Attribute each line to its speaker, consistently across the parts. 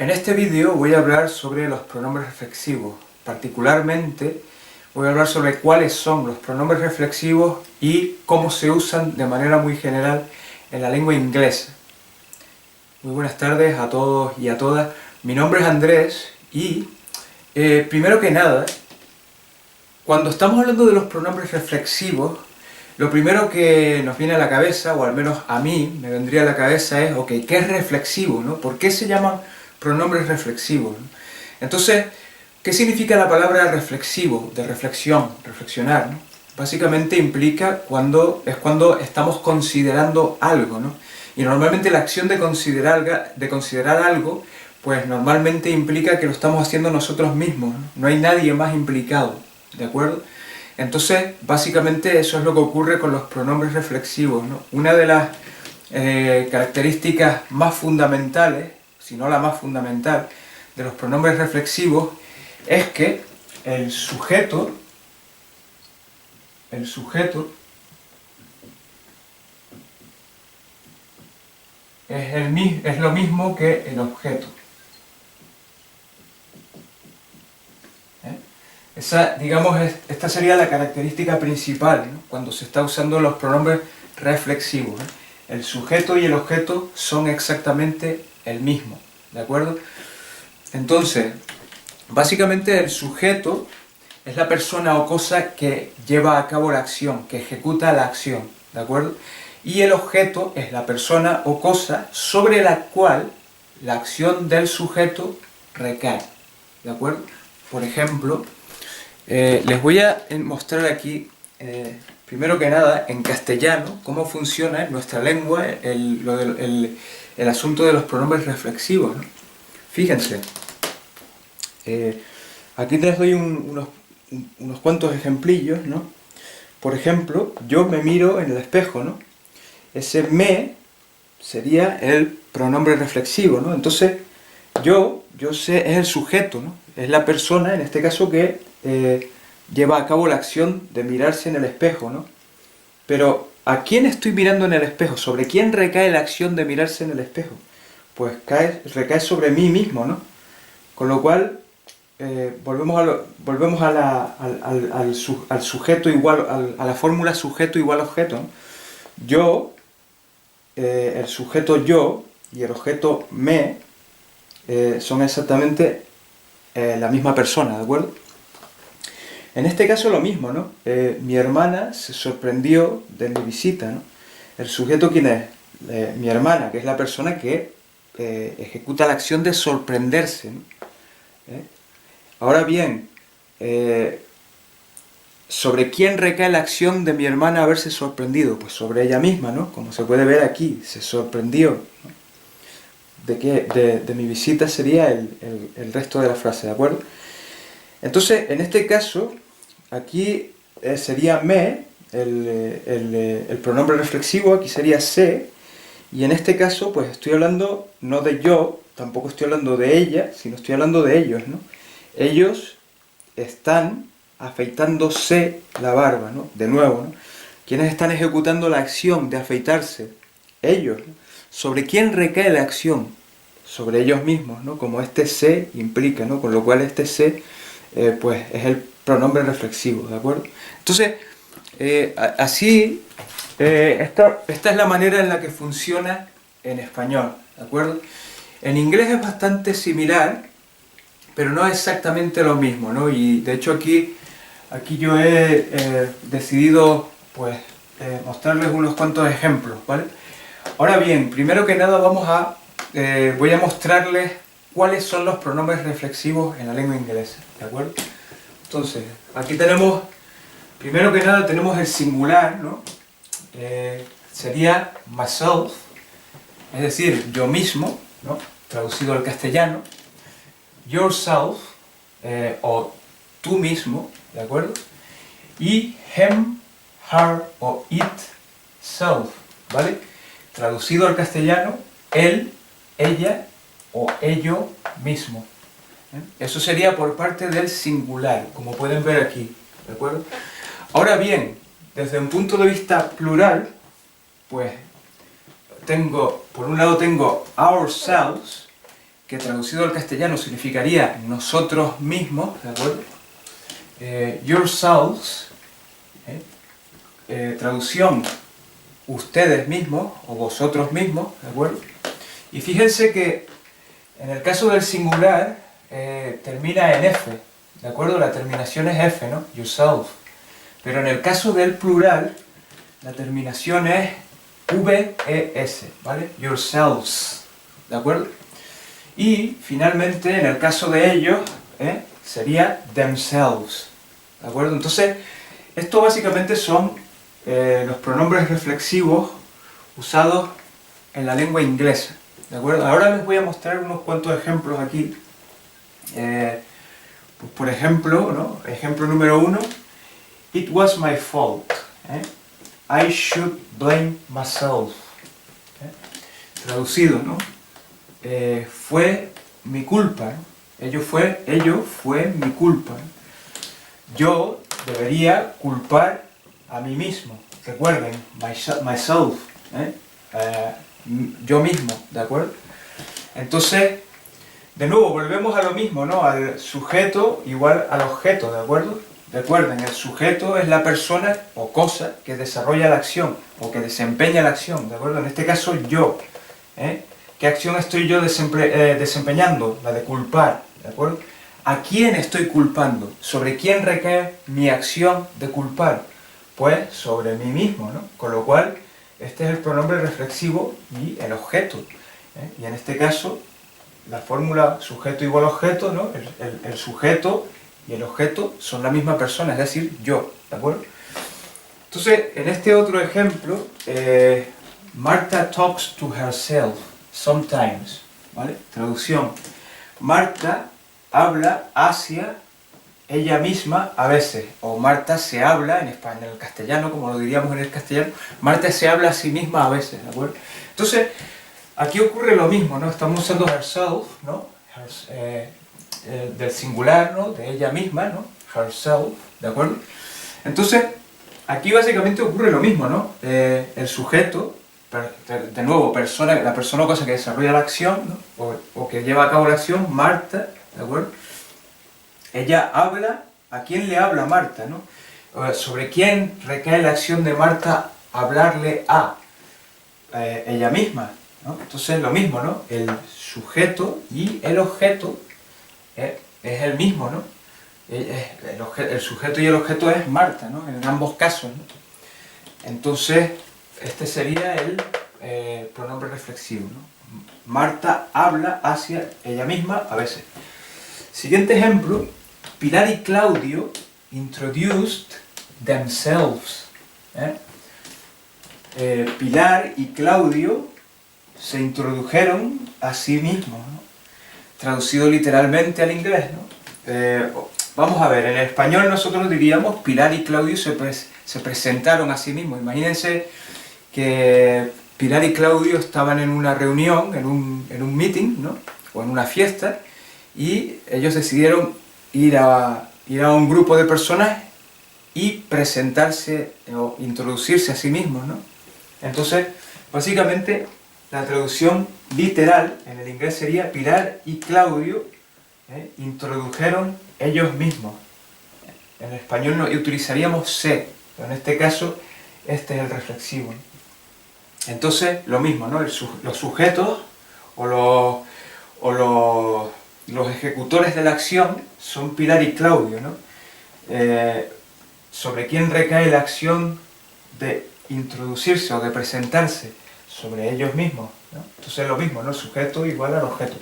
Speaker 1: En este vídeo voy a hablar sobre los pronombres reflexivos. Particularmente voy a hablar sobre cuáles son los pronombres reflexivos y cómo se usan de manera muy general en la lengua inglesa. Muy buenas tardes a todos y a todas. Mi nombre es Andrés y primero que nada, cuando estamos hablando de los pronombres reflexivos, lo primero que nos viene a la cabeza, o al menos a mí me vendría a la cabeza, es, ok, ¿qué es reflexivo, no? ¿Por qué se llaman pronombres reflexivos, no? Entonces, ¿qué significa la palabra reflexivo? De reflexión, reflexionar, ¿no? Básicamente implica cuando estamos considerando algo, ¿no? Y normalmente la acción de considerar algo, pues normalmente implica que lo estamos haciendo nosotros mismos, ¿no? No hay nadie más implicado, ¿de acuerdo? Entonces, básicamente eso es lo que ocurre con los pronombres reflexivos, ¿no? Una de las características más fundamentales, si no la más fundamental, de los pronombres reflexivos es que el sujeto es lo mismo que el objeto. Esa, digamos, esta sería la característica principal, ¿no? Cuando se está usando los pronombres reflexivos, ¿eh? El sujeto y el objeto son exactamente el mismo, ¿de acuerdo? Entonces, básicamente el sujeto es la persona o cosa que lleva a cabo la acción, que ejecuta la acción, ¿de acuerdo? Y el objeto es la persona o cosa sobre la cual la acción del sujeto recae, ¿de acuerdo? Por ejemplo, les voy a mostrar aquí, primero que nada, en castellano, cómo funciona en nuestra lengua el asunto de los pronombres reflexivos, ¿no? Fíjense, aquí les doy unos cuantos ejemplillos, ¿no? Por ejemplo, yo me miro en el espejo, ¿no? Ese me sería el pronombre reflexivo, ¿no? Entonces, yo sé, es el sujeto, ¿no? Es la persona, en este caso, que lleva a cabo la acción de mirarse en el espejo, ¿no? Pero, ¿a quién estoy mirando en el espejo? ¿Sobre quién recae la acción de mirarse en el espejo? Pues recae sobre mí mismo, ¿no? Con lo cual, volvemos al sujeto igual, a la fórmula sujeto igual objeto, ¿no? Yo, el sujeto yo y el objeto me son exactamente la misma persona, ¿de acuerdo? En este caso lo mismo, ¿no? Mi hermana se sorprendió de mi visita, ¿no? El sujeto, ¿quién es? Mi hermana, que es la persona que ejecuta la acción de sorprenderse, ¿no? Ahora bien, ¿sobre quién recae la acción de mi hermana haberse sorprendido? Pues sobre ella misma, ¿no? Como se puede ver aquí, se sorprendió, ¿no? De mi visita sería el resto de la frase, ¿de acuerdo? Entonces, en este caso, aquí sería me, el pronombre reflexivo, aquí sería se, y en este caso, pues estoy hablando no de yo, tampoco estoy hablando de ella, sino estoy hablando de ellos, ¿no? Ellos están afeitándose la barba, ¿no? De nuevo, ¿no? ¿Quiénes están ejecutando la acción de afeitarse? Ellos, ¿no? ¿Sobre quién recae la acción? Sobre ellos mismos, ¿no? Como este se implica, ¿no? Con lo cual este se, pues, es el pronombre reflexivo, ¿de acuerdo? Entonces, así, esta es la manera en la que funciona en español, ¿de acuerdo? En inglés es bastante similar, pero no exactamente lo mismo, ¿no? Y de hecho aquí yo he decidido, pues, mostrarles unos cuantos ejemplos, ¿vale? Ahora bien, primero que nada voy a mostrarles cuáles son los pronombres reflexivos en la lengua inglesa, ¿de acuerdo? Entonces, aquí tenemos, primero que nada tenemos el singular, ¿no? Sería myself, es decir, yo mismo, ¿no? Traducido al castellano. Yourself, o tú mismo, ¿de acuerdo? Y him, her o it, self, ¿vale? Traducido al castellano, él, ella o ello mismo. Eso sería por parte del singular, como pueden ver aquí, ¿de acuerdo? Ahora bien, desde un punto de vista plural, pues por un lado tengo ourselves, que traducido al castellano significaría nosotros mismos, ¿de acuerdo? Yourselves, traducción ustedes mismos o vosotros mismos, ¿de acuerdo? Y fíjense que en el caso del singular termina en F, ¿de acuerdo? La terminación es F, ¿no? Yourself. Pero en el caso del plural, la terminación es VES, ¿vale? Yourselves, ¿de acuerdo? Y finalmente, en el caso de ellos, sería themselves, ¿de acuerdo? Entonces, esto básicamente son los pronombres reflexivos usados en la lengua inglesa, ¿de acuerdo? Ahora les voy a mostrar unos cuantos ejemplos aquí. Pues por ejemplo, ¿no? Ejemplo número 1, it was my fault. I should blame myself. Traducido, ¿no? Fue mi culpa, ¿no? Ello fue mi culpa. Yo debería culpar a mí mismo. Recuerden, myself, yo mismo, ¿de acuerdo? Entonces, de nuevo, volvemos a lo mismo, ¿no? Al sujeto igual al objeto, ¿de acuerdo? Recuerden, el sujeto es la persona o cosa que desarrolla la acción o que desempeña la acción, ¿de acuerdo? En este caso, yo. ¿Qué acción estoy yo desempeñando? La de culpar, ¿de acuerdo? ¿A quién estoy culpando? ¿Sobre quién recae mi acción de culpar? Pues sobre mí mismo, ¿no? Con lo cual, este es el pronombre reflexivo y el objeto. Y en este caso, la fórmula sujeto igual objeto, ¿no? El sujeto y el objeto son la misma persona, es decir, yo, ¿de acuerdo? Entonces, en este otro ejemplo, Martha talks to herself sometimes, ¿vale? Traducción. Marta habla hacia ella misma a veces, o Marta se habla, en español, en el castellano, como lo diríamos en el castellano, Marta se habla a sí misma a veces, ¿de acuerdo? Entonces, aquí ocurre lo mismo, ¿no? Estamos usando herself, ¿no? Del singular, ¿no? De ella misma, ¿no? Herself, ¿de acuerdo? Entonces, aquí básicamente ocurre lo mismo, ¿no? El sujeto, de nuevo, la persona o cosa que desarrolla la acción, ¿no? o que lleva a cabo la acción, Marta, ¿de acuerdo? Ella habla, ¿a quién le habla Marta, no? ¿Sobre quién recae la acción de Marta hablarle a ella misma, ¿no? Entonces lo mismo, ¿no? El sujeto y el objeto es el mismo, ¿no? El sujeto y el objeto es Marta, ¿no? En ambos casos, ¿no? Entonces, este sería el pronombre reflexivo, ¿no? Marta habla hacia ella misma a veces. Siguiente ejemplo, Pilar y Claudio introduced themselves. Pilar y Claudio se introdujeron a sí mismos, ¿no? Traducido literalmente al inglés, ¿no? Vamos a ver, en español nosotros diríamos Pilar y Claudio se presentaron a sí mismos. Imagínense que Pilar y Claudio estaban en una reunión, en un meeting, ¿no? O en una fiesta, y ellos decidieron ir a un grupo de personas y presentarse o introducirse a sí mismos, ¿no? Entonces, básicamente, la traducción literal en el inglés sería Pilar y Claudio introdujeron ellos mismos. En español no utilizaríamos se, pero en este caso este es el reflexivo. Entonces, lo mismo, ¿no? Los sujetos o los ejecutores de la acción son Pilar y Claudio, ¿no? Sobre quién recae la acción de introducirse o de presentarse, sobre ellos mismos, ¿no? Entonces lo mismo, ¿no? El sujeto igual al objeto.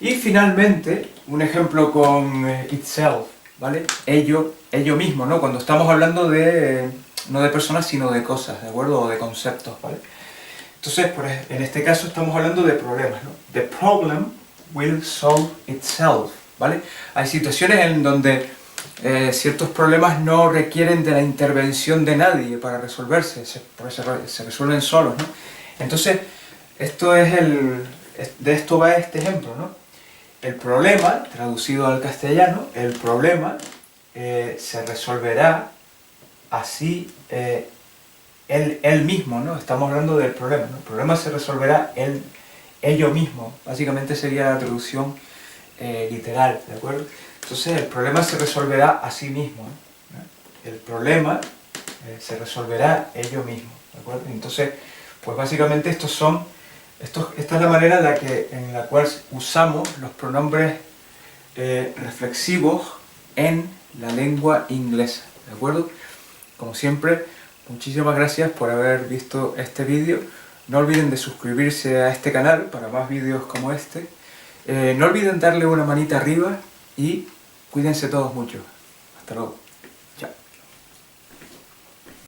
Speaker 1: Y finalmente, un ejemplo con itself, ¿vale? Ello mismo, ¿no? Cuando estamos hablando no de personas, sino de cosas, ¿de acuerdo? O de conceptos, ¿vale? Entonces, en este caso estamos hablando de problemas, ¿no? The problem will solve itself, ¿vale? Hay situaciones en donde ciertos problemas no requieren de la intervención de nadie para resolverse, se resuelven solos, ¿no? Entonces, de esto va este ejemplo, ¿no? El problema, traducido al castellano, el problema se resolverá así él mismo, ¿no? Estamos hablando del problema, ¿no? El problema se resolverá él ello mismo. Básicamente sería la traducción literal, ¿de acuerdo? Entonces el problema se resolverá a sí mismo, ¿no? El problema se resolverá ello mismo, ¿de acuerdo? Entonces, pues básicamente esta es la manera en la cual usamos los pronombres reflexivos en la lengua inglesa, ¿de acuerdo? Como siempre, muchísimas gracias por haber visto este vídeo. No olviden de suscribirse a este canal para más vídeos como este. No olviden darle una manita arriba y cuídense todos mucho. Hasta luego.